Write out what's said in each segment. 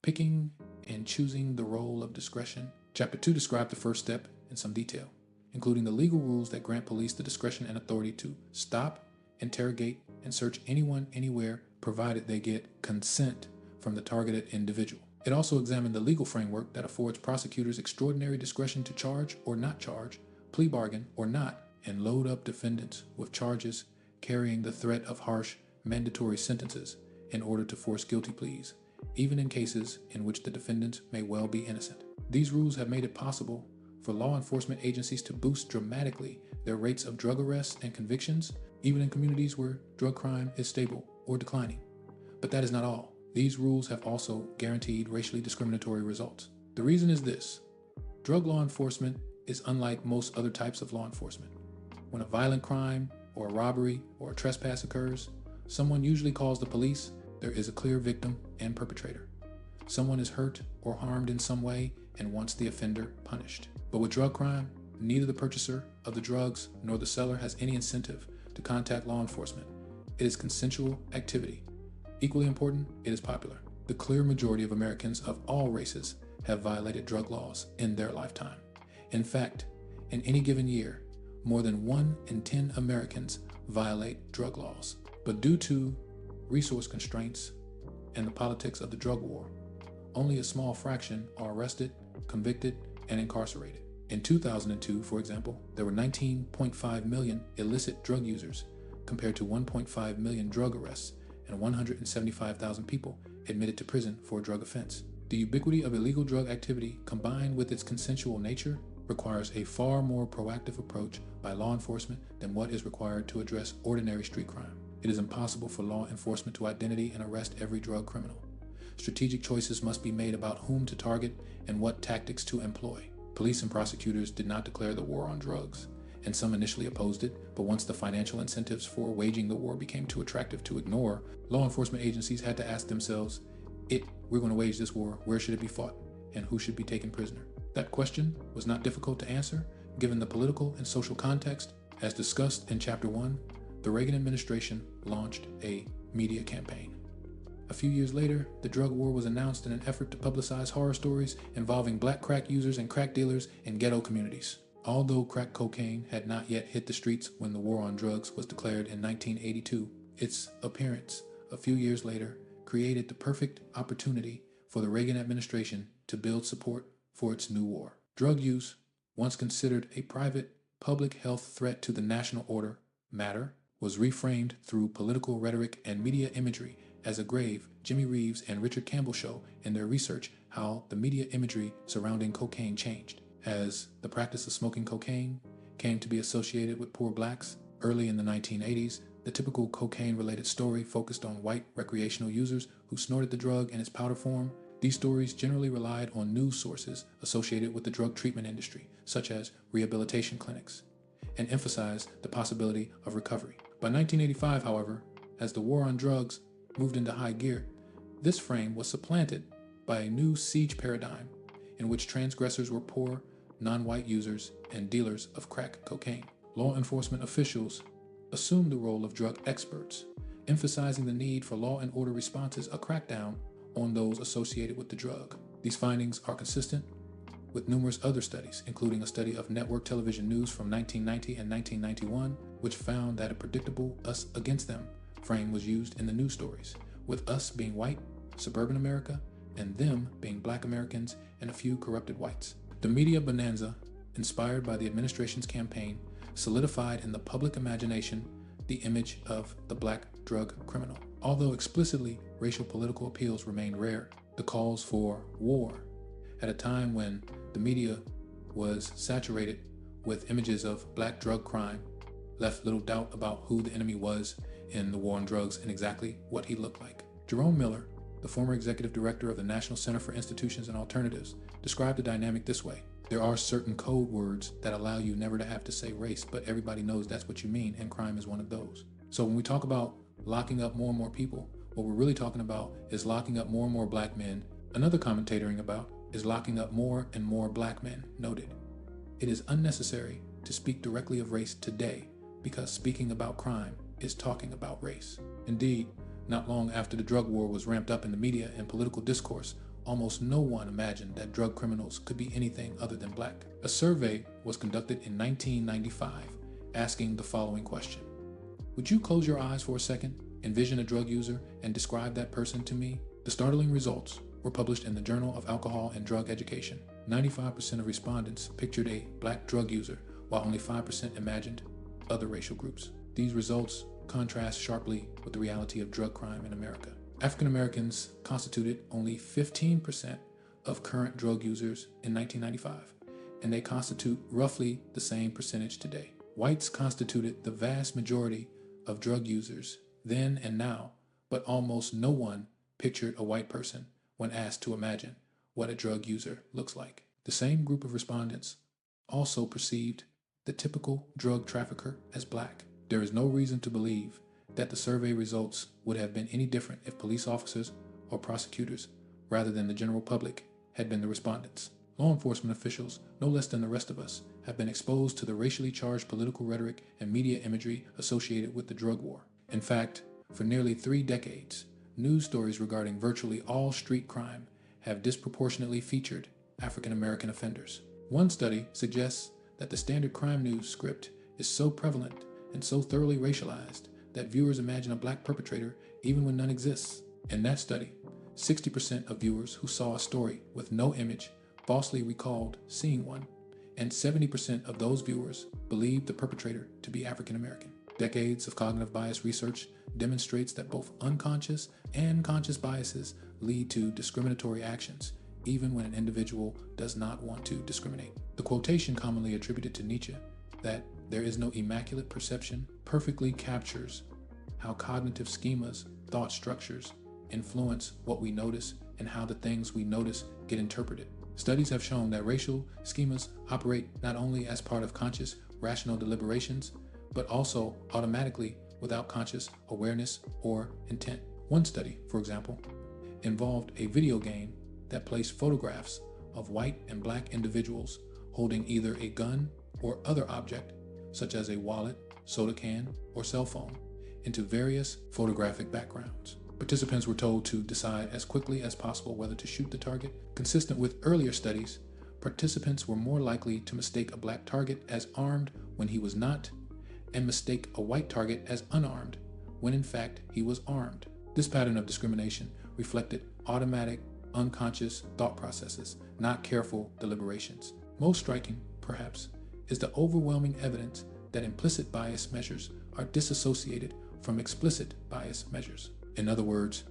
Picking and choosing the role of discretion. Chapter 2 described the first step in some detail, including the legal rules that grant police the discretion and authority to stop, interrogate, and search anyone anywhere provided they get consent from the targeted individual. It also examined the legal framework that affords prosecutors extraordinary discretion to charge or not charge, plea bargain or not, and load up defendants with charges carrying the threat of harsh mandatory sentences in order to force guilty pleas, even in cases in which the defendants may well be innocent. These rules have made it possible for law enforcement agencies to boost dramatically their rates of drug arrests and convictions, even in communities where drug crime is stable or declining. But that is not all. These rules have also guaranteed racially discriminatory results. The reason is this: drug law enforcement is unlike most other types of law enforcement. When a violent crime or a robbery or a trespass occurs, someone usually calls the police. There is a clear victim and perpetrator. Someone is hurt or harmed in some way and wants the offender punished. But with drug crime, neither the purchaser of the drugs nor the seller has any incentive to contact law enforcement. It is consensual activity. Equally important, it is popular. The clear majority of Americans of all races have violated drug laws in their lifetime. In fact, in any given year, more than 1 in 10 Americans violate drug laws. But due to resource constraints and the politics of the drug war, only a small fraction are arrested, convicted, and incarcerated. In 2002, for example, there were 19.5 million illicit drug users compared to 1.5 million drug arrests and 175,000 people admitted to prison for a drug offense. The ubiquity of illegal drug activity, combined with its consensual nature, requires a far more proactive approach by law enforcement than what is required to address ordinary street crime. It is impossible for law enforcement to identify and arrest every drug criminal. Strategic choices must be made about whom to target and what tactics to employ. Police and prosecutors did not declare the war on drugs, and some initially opposed it, but once the financial incentives for waging the war became too attractive to ignore, law enforcement agencies had to ask themselves, we're going to wage this war, where should it be fought, and who should be taken prisoner? That question was not difficult to answer, given the political and social context. As discussed in Chapter 1, the Reagan administration launched a media campaign. A few years later, the drug war was announced in an effort to publicize horror stories involving black crack users and crack dealers in ghetto communities. Although crack cocaine had not yet hit the streets when the war on drugs was declared in 1982, its appearance a few years later created the perfect opportunity for the Reagan administration to build support for its new war. Drug use, once considered a private public health threat to the national order matter, was reframed through political rhetoric and media imagery as a grave Jimmy Reeves and Richard Campbell show in their research how the media imagery surrounding cocaine changed. As the practice of smoking cocaine came to be associated with poor blacks early in the 1980s, the typical cocaine-related story focused on white recreational users who snorted the drug in its powder form. These stories generally relied on news sources associated with the drug treatment industry, such as rehabilitation clinics, and emphasized the possibility of recovery. By 1985, however, as the war on drugs moved into high gear, this frame was supplanted by a new siege paradigm in which transgressors were poor, non-white users and dealers of crack cocaine. Law enforcement officials assumed the role of drug experts, emphasizing the need for law and order responses, a crackdown on those associated with the drug. These findings are consistent with numerous other studies, including a study of network television news from 1990 and 1991, which found that a predictable us against them frame was used in the news stories, with us being white, suburban America, and them being black Americans and a few corrupted whites. The media bonanza, inspired by the administration's campaign, solidified in the public imagination the image of the black drug criminal. Although explicitly racial political appeals remained rare, the calls for war at a time when the media was saturated with images of black drug crime left little doubt about who the enemy was in the war on drugs and exactly what he looked like. Jerome Miller, the former executive director of the National Center for Institutions and Alternatives, described the dynamic this way. There are certain code words that allow you never to have to say race, but everybody knows that's what you mean, and crime is one of those. So when we talk about locking up more and more people, what we're really talking about is locking up more and more black men. Another commentating about is locking up more and more black men, noted. It is unnecessary to speak directly of race today because speaking about crime is talking about race. Indeed, not long after the drug war was ramped up in the media and political discourse, almost no one imagined that drug criminals could be anything other than black. A survey was conducted in 1995 asking the following question: would you close your eyes for a second, envision a drug user, and describe that person to me? The startling results were published in the Journal of Alcohol and Drug Education. 95% of respondents pictured a black drug user, while only 5% imagined other racial groups. These results contrast sharply with the reality of drug crime in America. African Americans constituted only 15% of current drug users in 1995, and they constitute roughly the same percentage today. Whites constituted the vast majority of drug users then and now, but almost no one pictured a white person when asked to imagine what a drug user looks like. The same group of respondents also perceived the typical drug trafficker as black. There is no reason to believe that the survey results would have been any different if police officers or prosecutors, rather than the general public, had been the respondents. Law enforcement officials, no less than the rest of us, have been exposed to the racially charged political rhetoric and media imagery associated with the drug war. In fact, for nearly 3 decades, news stories regarding virtually all street crime have disproportionately featured African American offenders. One study suggests that the standard crime news script is so prevalent and so thoroughly racialized that viewers imagine a black perpetrator even when none exists. In that study, 60% of viewers who saw a story with no image falsely recalled seeing one, and 70% of those viewers believed the perpetrator to be African American. Decades of cognitive bias research demonstrates that both unconscious and conscious biases lead to discriminatory actions, even when an individual does not want to discriminate. The quotation commonly attributed to Nietzsche, that there is no immaculate perception, perfectly captures how cognitive schemas, thought structures, influence what we notice and how the things we notice get interpreted. Studies have shown that racial schemas operate not only as part of conscious, rational deliberations, but also automatically without conscious awareness or intent. One study, for example, involved a video game that placed photographs of white and black individuals holding either a gun or other object, such as a wallet, soda can, or cell phone, into various photographic backgrounds. Participants were told to decide as quickly as possible whether to shoot the target. Consistent with earlier studies, participants were more likely to mistake a black target as armed when he was not, and mistake a white target as unarmed when in fact he was armed. This pattern of discrimination reflected automatic, unconscious thought processes, not careful deliberations. Most striking, perhaps, is the overwhelming evidence that implicit bias measures are disassociated from explicit bias measures. In other words,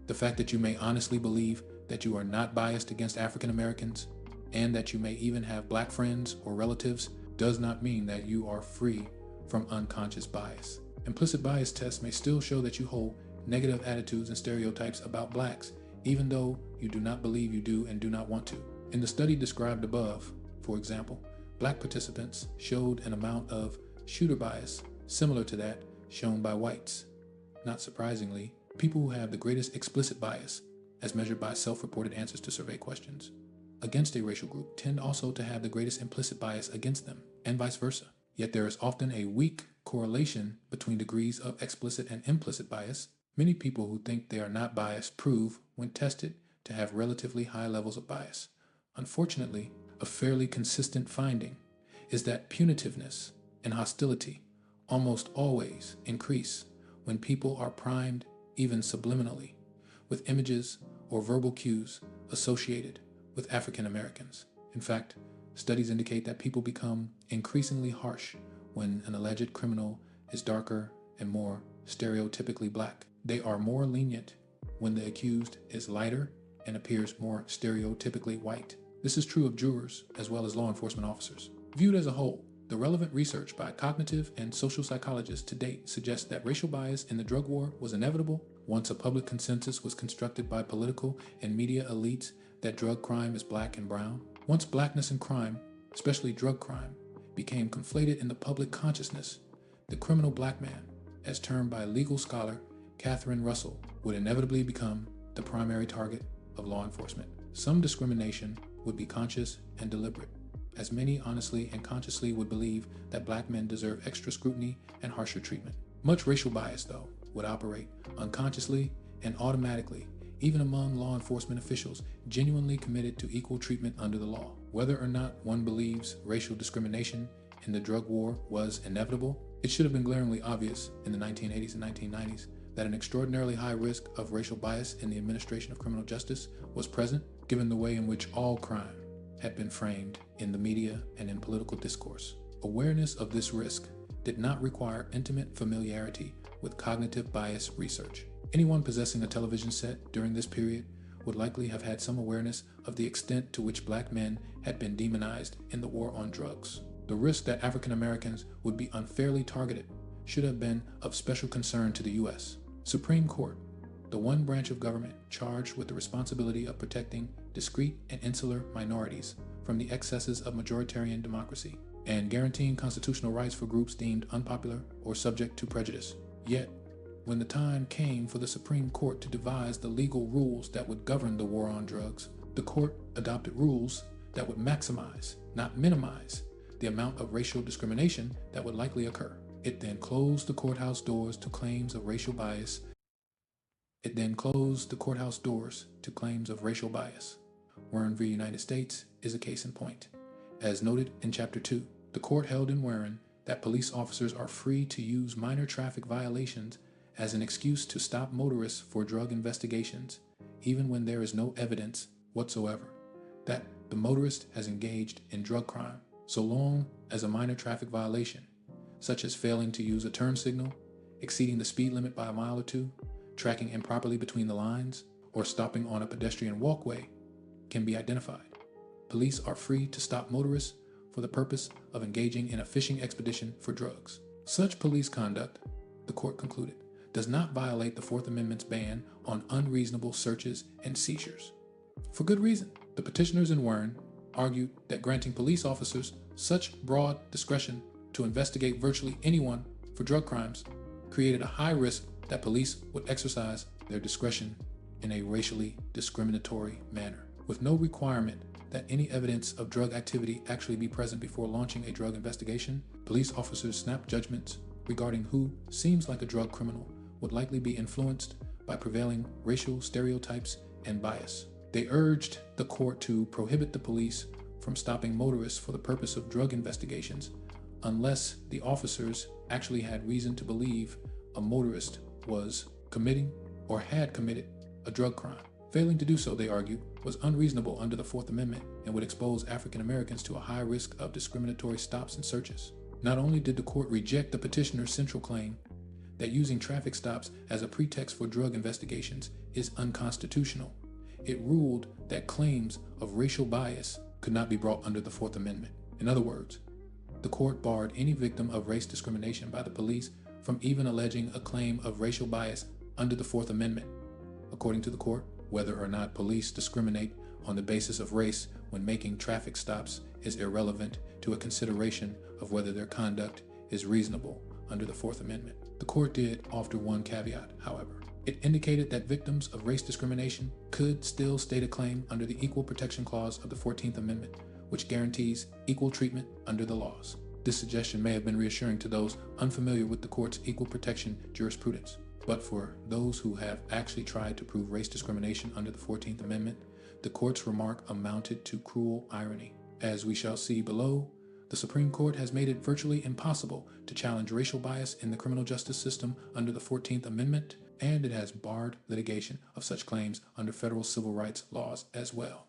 the fact that you may honestly believe that you are not biased against African Americans and that you may even have black friends or relatives does not mean that you are free from unconscious bias. Implicit bias tests may still show that you hold negative attitudes and stereotypes about blacks, even though you do not believe you do and do not want to. In the study described above, for example, black participants showed an amount of shooter bias similar to that shown by whites. Not surprisingly, people who have the greatest explicit bias, as measured by self-reported answers to survey questions, against a racial group tend also to have the greatest implicit bias against them, and vice versa. Yet there is often a weak correlation between degrees of explicit and implicit bias. Many people who think they are not biased prove, when tested, to have relatively high levels of bias. Unfortunately, a fairly consistent finding is that punitiveness and hostility almost always increase when people are primed, even subliminally, with images or verbal cues associated with African Americans. In fact, studies indicate that people become increasingly harsh when an alleged criminal is darker and more stereotypically black. They are more lenient when the accused is lighter and appears more stereotypically white. This is true of jurors as well as law enforcement officers. Viewed as a whole, the relevant research by cognitive and social psychologists to date suggests that racial bias in the drug war was inevitable once a public consensus was constructed by political and media elites that drug crime is black and brown. Once blackness and crime, especially drug crime, became conflated in the public consciousness, the criminal black man, as termed by legal scholar Catherine Russell, would inevitably become the primary target of law enforcement. Some discrimination would be conscious and deliberate, as many honestly and consciously would believe that black men deserve extra scrutiny and harsher treatment. Much racial bias, though, would operate unconsciously and automatically, even among law enforcement officials genuinely committed to equal treatment under the law. Whether or not one believes racial discrimination in the drug war was inevitable, it should have been glaringly obvious in the 1980s and 1990s that an extraordinarily high risk of racial bias in the administration of criminal justice was present, given the way in which all crime had been framed in the media and in political discourse. Awareness of this risk did not require intimate familiarity with cognitive bias research. Anyone possessing a television set during this period would likely have had some awareness of the extent to which black men had been demonized in the war on drugs. The risk that African Americans would be unfairly targeted should have been of special concern to the U.S. Supreme Court, the one branch of government charged with the responsibility of protecting discrete and insular minorities from the excesses of majoritarian democracy and guaranteeing constitutional rights for groups deemed unpopular or subject to prejudice. Yet, when the time came for the Supreme Court to devise the legal rules that would govern the war on drugs, the court adopted rules that would maximize, not minimize, the amount of racial discrimination that would likely occur. It then closed the courthouse doors to claims of racial bias. Warren v. United States is a case in point. As noted in Chapter 2, the court held in Warren that police officers are free to use minor traffic violations as an excuse to stop motorists for drug investigations, even when there is no evidence whatsoever that the motorist has engaged in drug crime, so long as a minor traffic violation, such as failing to use a turn signal, exceeding the speed limit by a mile or two, tracking improperly between the lines, or stopping on a pedestrian walkway, can be identified. Police are free to stop motorists for the purpose of engaging in a fishing expedition for drugs. Such police conduct, the court concluded, does not violate the Fourth Amendment's ban on unreasonable searches and seizures. For good reason. The petitioners in Warren argued that granting police officers such broad discretion to investigate virtually anyone for drug crimes created a high risk that police would exercise their discretion in a racially discriminatory manner, with no requirement that any evidence of drug activity actually be present before launching a drug investigation. Police officers' snap judgments regarding who seems like a drug criminal would likely be influenced by prevailing racial stereotypes and bias. They urged the court to prohibit the police from stopping motorists for the purpose of drug investigations unless the officers actually had reason to believe a motorist was committing or had committed a drug crime. Failing to do so, they argued, was unreasonable under the Fourth Amendment and would expose African Americans to a high risk of discriminatory stops and searches. Not only did the court reject the petitioner's central claim that using traffic stops as a pretext for drug investigations is unconstitutional, it ruled that claims of racial bias could not be brought under the Fourth Amendment. In other words, the court barred any victim of race discrimination by the police from even alleging a claim of racial bias under the Fourth Amendment. According to the court, whether or not police discriminate on the basis of race when making traffic stops is irrelevant to a consideration of whether their conduct is reasonable under the Fourth Amendment. The court did offer one caveat, however. It indicated that victims of race discrimination could still state a claim under the Equal Protection Clause of the 14th Amendment, which guarantees equal treatment under the laws. This suggestion may have been reassuring to those unfamiliar with the court's equal protection jurisprudence. But for those who have actually tried to prove race discrimination under the 14th Amendment, the court's remark amounted to cruel irony. As we shall see below, the Supreme Court has made it virtually impossible to challenge racial bias in the criminal justice system under the 14th Amendment, and it has barred litigation of such claims under federal civil rights laws as well.